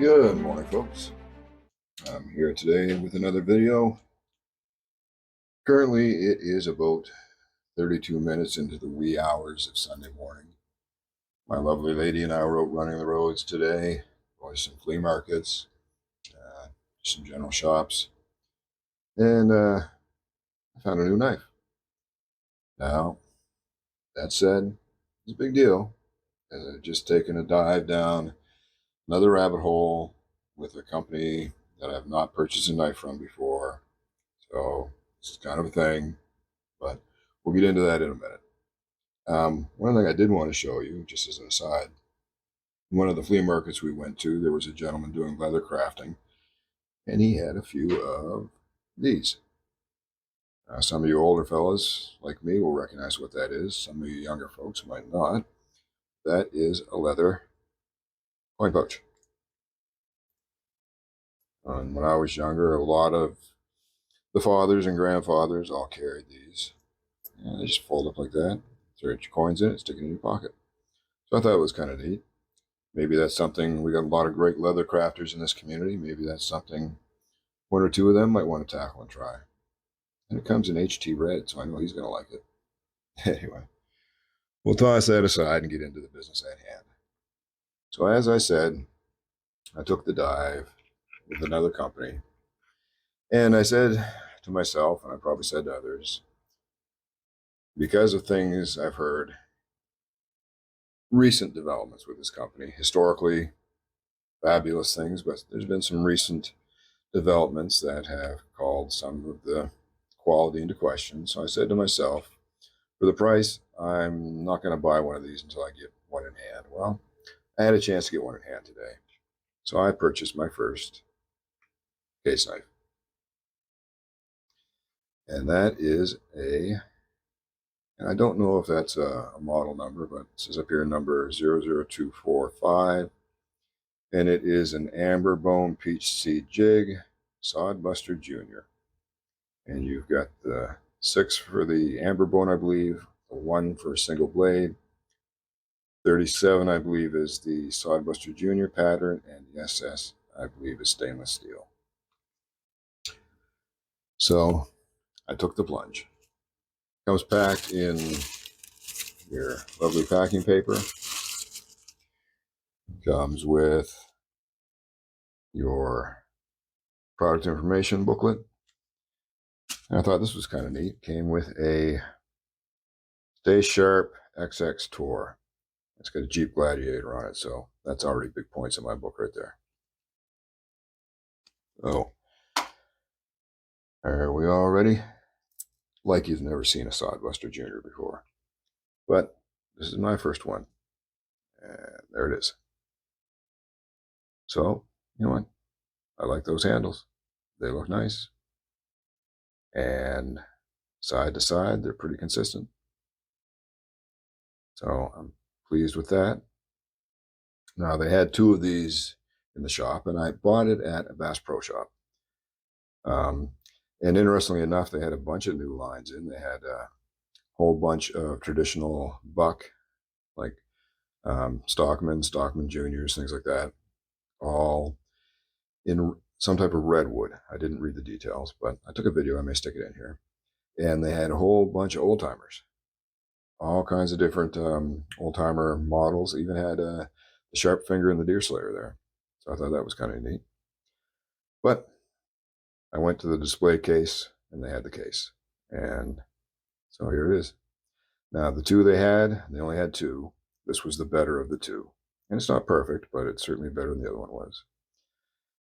Good morning, folks. I'm here today with another video. Currently, it is about 32 minutes into the wee hours of Sunday morning. My lovely lady and I were out running the roads today, going to some flea markets, some general shops, and I found a new knife. Now, that said, it's a big deal, as I've just taken a dive down another rabbit hole with a company that I've not purchased a knife from before. So this is kind of a thing, but we'll get into that in a minute. One thing I did want to show you, just as an aside, one of the flea markets we went to, there was a gentleman doing leather crafting, and he had a few of these. Some of you older fellas like me will recognize what that is. Some of you younger folks might not. That is a leather coin pouch. And when I was younger, a lot of the fathers and grandfathers all carried these. And they just fold up like that, throw your coins in it, stick it in your pocket. So I thought it was kind of neat. Maybe that's something, we got a lot of great leather crafters in this community. Maybe that's something one or two of them might want to tackle and try. And it comes in HT red, so I know he's going to like it. Anyway, we'll toss that aside and get into the business at hand. So as I said, I took the dive with another company. And I said to myself, and I probably said to others, because of things I've heard, recent developments with this company, historically fabulous things, but there's been some recent developments that have called some of the quality into question. So I said to myself, for the price, I'm not going to buy one of these until I get one in hand. Well, I had a chance to get one in hand today. So I purchased my first case knife. And that is and I don't know if that's a model number, but it says up here number 00245. And it is an amber bone peach seed jig, sodbuster junior. And you've got the 6 for the amber bone, I believe, the 1 for a single blade. 37, I believe, is the sodbuster junior pattern, and the SS, I believe, is stainless steel. So I took the plunge. Comes packed in your lovely packing paper. Comes with your product information booklet. And I thought this was kind of neat. Came with a Stay Sharp XX Tour. It's got a Jeep Gladiator on it, so that's already big points in my book right there. Oh, are we all ready? Like you've never seen a Sodbuster Junior before. But this is my first one. And there it is. So, you know what? I like those handles. They look nice. And side to side, they're pretty consistent. So I'm pleased with that. Now, they had 2 of these in the shop, and I bought it at a Bass Pro Shop. And interestingly enough, they had a bunch of new lines in. They had a whole bunch of traditional buck, like Stockman Juniors, things like that, all in some type of redwood. I didn't read the details, but I took a video. I may stick it in here. And they had a whole bunch of old timers, all kinds of different old timer models. Even had the Sharp Finger and the Deer Slayer there. So I thought that was kind of neat. But I went to the display case, and they had the case. And so here it is. Now, the 2 they only had 2. This was the better of the 2. And it's not perfect, but it's certainly better than the other one was.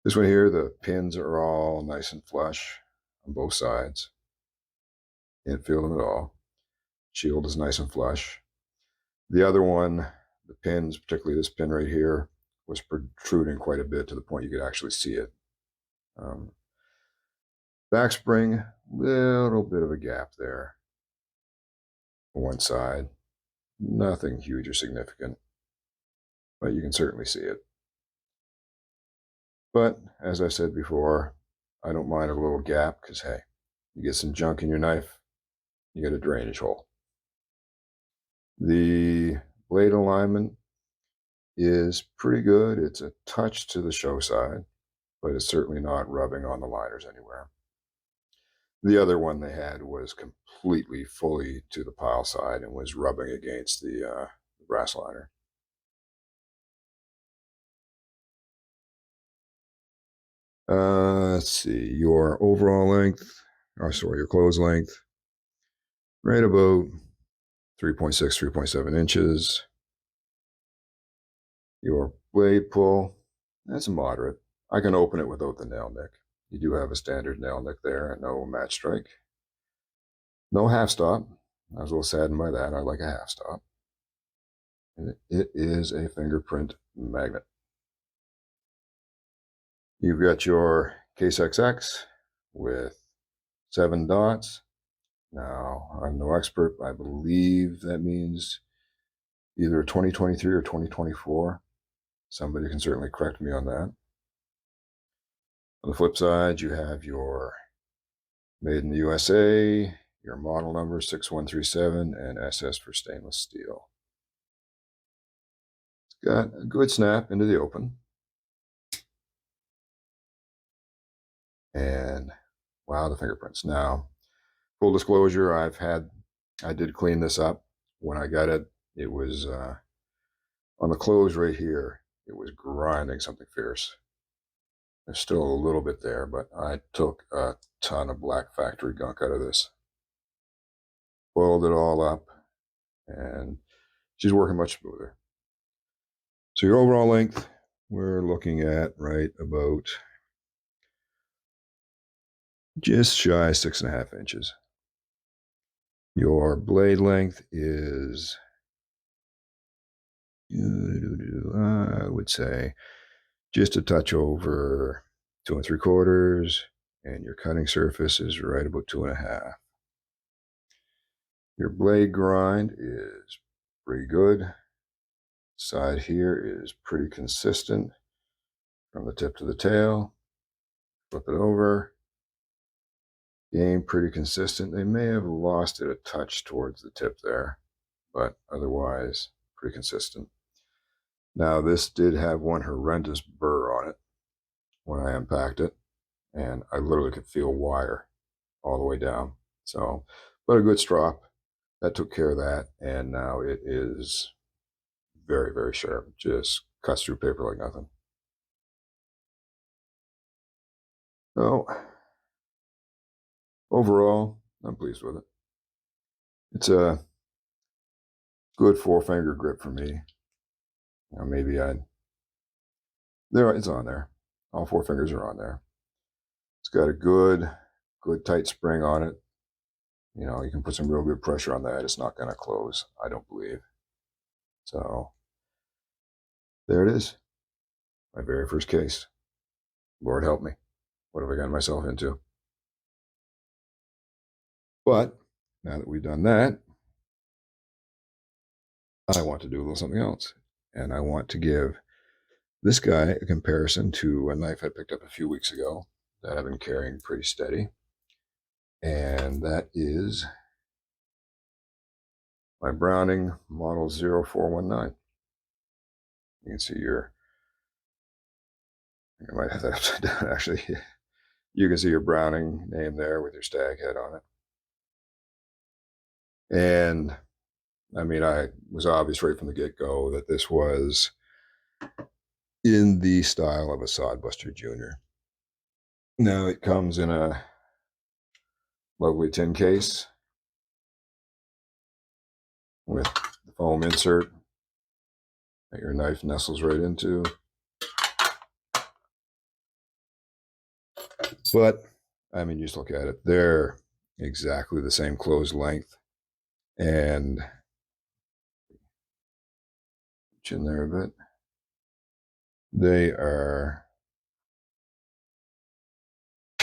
This one here, the pins are all nice and flush on both sides. Can't feel them at all. Shield is nice and flush. The other one, the pins, particularly this pin right here, was protruding quite a bit to the point you could actually see it. Back spring, little bit of a gap there on one side. Nothing huge or significant, but you can certainly see it. But as I said before, I don't mind a little gap because, hey, you get some junk in your knife, you get a drainage hole. The blade alignment is pretty good. It's a touch to the show side, but it's certainly not rubbing on the liners anywhere. The other one they had was completely fully to the pile side and was rubbing against the brass liner. Let's see, your overall length, or sorry, your close length, right about 3.6, 3.7 inches. Your blade pull, that's moderate. I can open it without the nail nick. You do have a standard nail nick there and no match strike. No half stop. I was a little saddened by that. I like a half stop. And it is a fingerprint magnet. You've got your Case XX with 7 dots. Now, I'm no expert. I believe that means either 2023 or 2024. Somebody can certainly correct me on that. On the flip side, you have your Made in the USA, your model number 6137, and SS for stainless steel. It's got a good snap into the open. And wow, the fingerprints. Now, full disclosure, I did clean this up. When I got it, it was on the close right here, it was grinding something fierce. There's still a little bit there, but I took a ton of black factory gunk out of this. Boiled it all up, and she's working much smoother. So your overall length, we're looking at right about just shy 6.5 inches. Your blade length is, I would say, just a touch over 2 3/4, and your cutting surface is right about 2.5. Your blade grind is pretty good. Side here is pretty consistent from the tip to the tail. Flip it over. Game pretty consistent. They may have lost it a touch towards the tip there, but otherwise pretty consistent. Now, this did have one horrendous burr on it when I unpacked it, and I literally could feel wire all the way down. So, but a good strop that took care of that, and now it is very, very sharp. Just cuts through paper like nothing. So, overall, I'm pleased with it. It's a good 4-finger grip for me. Maybe it's on there. All 4 fingers are on there. It's got a good tight spring on it. You can put some real good pressure on that. It's not going to close, I don't believe. So there it is. My very first case. Lord help me. What have I gotten myself into? But now that we've done that, I want to do a little something else. And I want to give this guy a comparison to a knife I picked up a few weeks ago that I've been carrying pretty steady. And that is my Browning model 0419. You can see I might have that upside down actually. You can see your Browning name there with your stag head on it. And I mean, I was obvious right from the get-go that this was in the style of a Sodbuster Junior. Now it comes in a lovely tin case with the foam insert that your knife nestles right into. But I mean, just look at it. They're exactly the same close length, and in there a bit. They are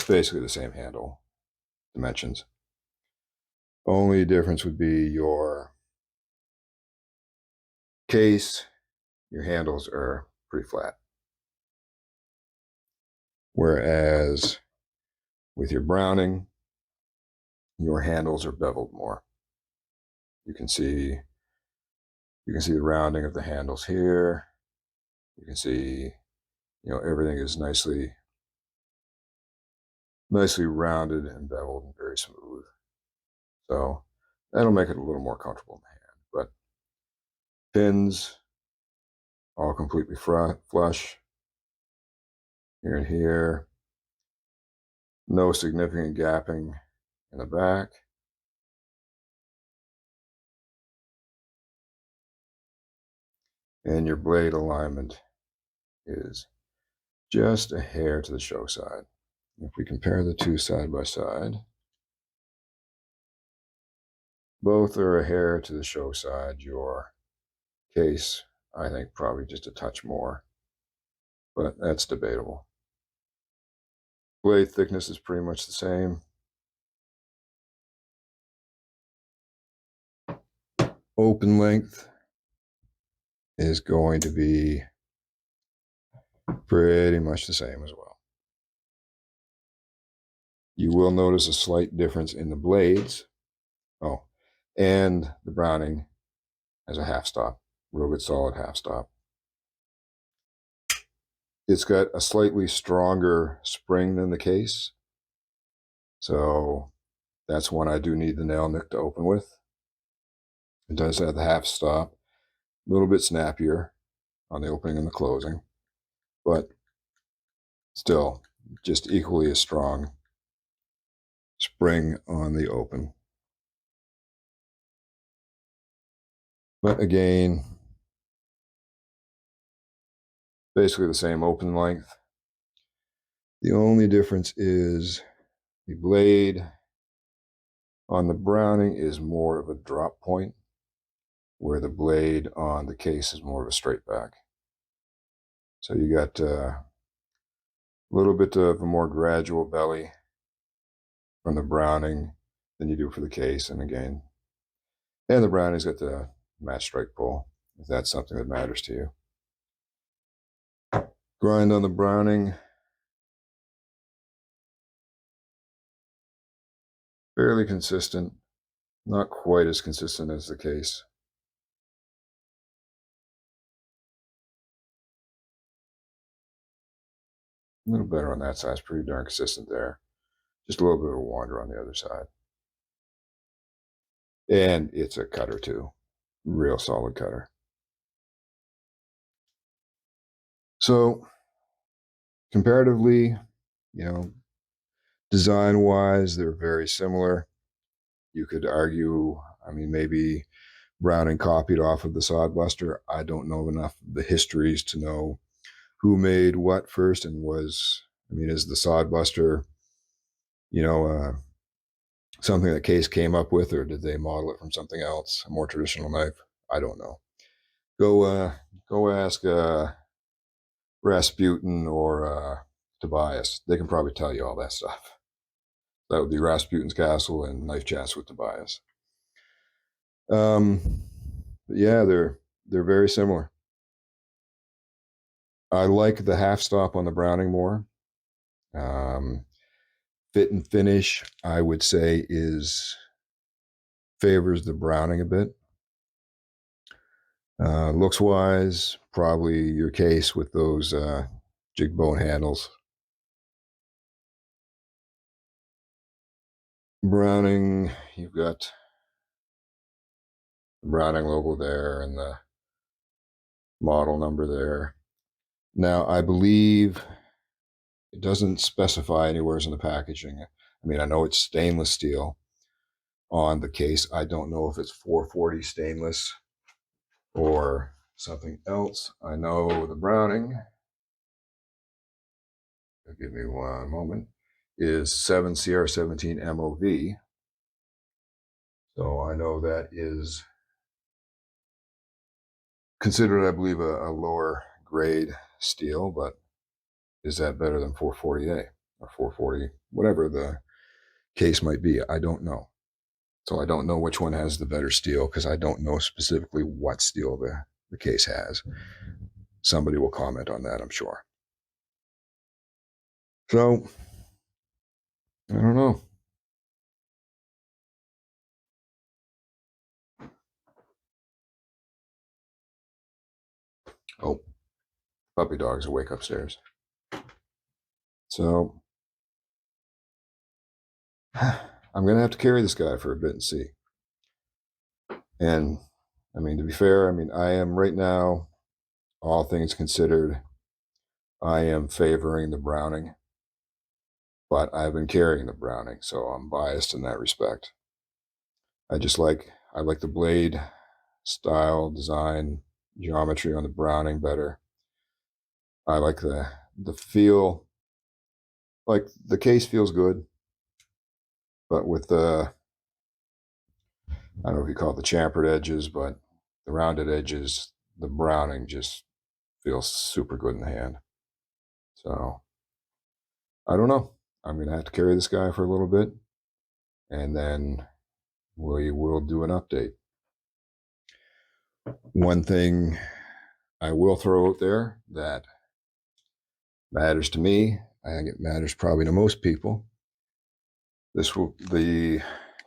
basically the same handle dimensions. Only difference would be your case, your handles are pretty flat. Whereas with your Browning, your handles are beveled more. You can see the rounding of the handles here. You can see, everything is nicely rounded and beveled and very smooth. So that'll make it a little more comfortable in the hand. But pins, all completely flush here and here. No significant gapping in the back. And your blade alignment is just a hair to the show side. If we compare the two side by side, both are a hair to the show side. Your case, I think, probably just a touch more, but that's debatable. Blade thickness is pretty much the same. Open length is going to be pretty much the same as well. You will notice a slight difference in the blades. Oh, and the Browning has a half stop, real good solid half stop. It's got a slightly stronger spring than the case. So that's one I do need the nail nick to open with. It does have the half stop, a little bit snappier on the opening and the closing, but still just equally as strong spring on the open. But again, basically the same open length. The only difference is the blade on the Browning is more of a drop point, where the blade on the case is more of a straight back. So you got a little bit of a more gradual belly from the Browning than you do for the case. And again, and the Browning's got the match strike pull, if that's something that matters to you. Grind on the Browning, fairly consistent, not quite as consistent as the case. A little better on that side, it's pretty darn consistent there. Just a little bit of a wander on the other side. And it's a cutter too, real solid cutter. So comparatively, design wise, they're very similar. You could argue, maybe Browning copied off of the sodbuster. I don't know enough of the histories to know who made what first and is the sodbuster, something that Case came up with, or did they model it from something else, a more traditional knife? I don't know. Go ask Rasputin or Tobias. They can probably tell you all that stuff. That would be Rasputin's Castle and Knife Chats with Tobias. But yeah, they're very similar. I like the half stop on the Browning more. Fit and finish, I would say, favors the Browning a bit. Looks wise, probably your case with those jig bone handles. Browning, you've got the Browning logo there and the model number there. Now, I believe it doesn't specify anywhere in the packaging. I know it's stainless steel on the case. I don't know if it's 440 stainless or something else. I know the Browning, give me one moment, is 7CR17 MOV. So I know that is considered, I believe, a lower grade steel, but is that better than 440A or 440, whatever the case might be? I don't know. So I don't know which one has the better steel because I don't know specifically what steel the case has. Somebody will comment on that, I'm sure. So, I don't know. Oh, puppy dog's awake upstairs. So I'm going to have to carry this guy for a bit and see. And I mean, to be fair, I mean, I am right now, all things considered, I am favoring the Browning, but I've been carrying the Browning, so I'm biased in that respect. I like the blade style, design, geometry on the Browning better. I like the feel, like the case feels good, but with the, I don't know if you call it the chamfered edges, but the rounded edges, the Browning just feels super good in the hand. So I don't know. I'm gonna have to carry this guy for a little bit, and then we will do an update. One thing I will throw out there that matters to me, I think it matters probably to most people. The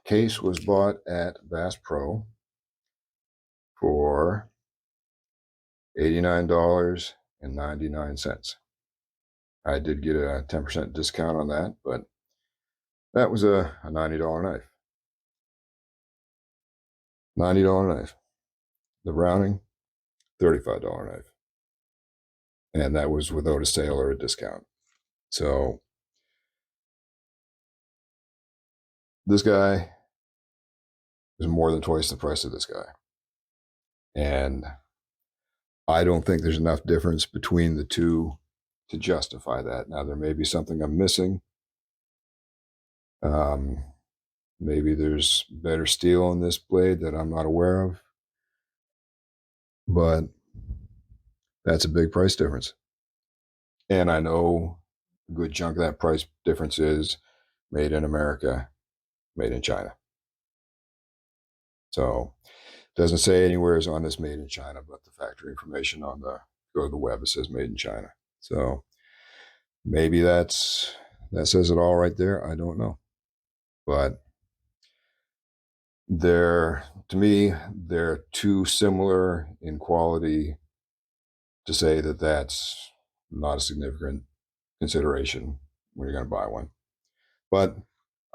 case was bought at Bass Pro for $89.99. I did get a 10% discount on that, but that was a $90 knife. $90 knife. The Browning, $35 knife. And that was without a sale or a discount. So this guy is more than twice the price of this guy. And I don't think there's enough difference between the two to justify that. Now, there may be something I'm missing. Maybe there's better steel in this blade that I'm not aware of. But that's a big price difference. And I know a good chunk of that price difference is made in America, made in China. So it doesn't say anywhere is on this made in China, but the factory information on the go to the web, it says made in China. So maybe that says it all right there. I don't know. But to me, they're too similar in quality to say that that's not a significant consideration when you're going to buy one. But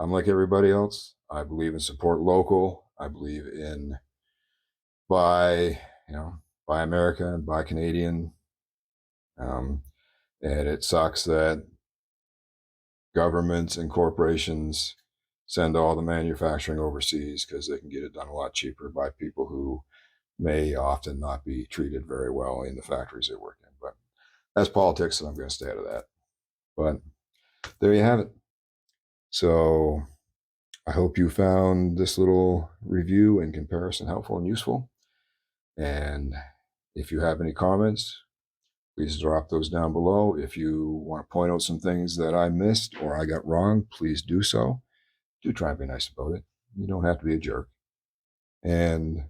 I'm like everybody else. I believe in support local. I believe in buy American, buy Canadian. And it sucks that governments and corporations send all the manufacturing overseas because they can get it done a lot cheaper by people who may often not be treated very well in the factories they work in. But that's politics, and I'm going to stay out of that. But there you have it. So I hope you found this little review and comparison helpful and useful. And if you have any comments, please drop those down below. If you want to point out some things that I missed or I got wrong, please do so. Do try and be nice about it. You don't have to be a jerk. And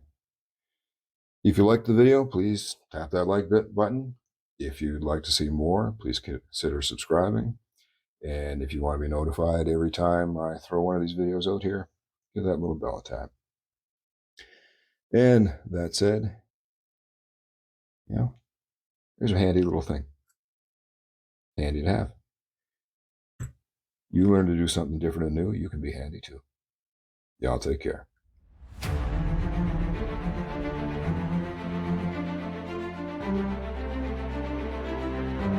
if you liked the video, please tap that like button. If you'd like to see more, please consider subscribing. And if you want to be notified every time I throw one of these videos out here, give that little bell a tap. And that said, here's a handy little thing. Handy to have. You learn to do something different and new, you can be handy too. Y'all take care.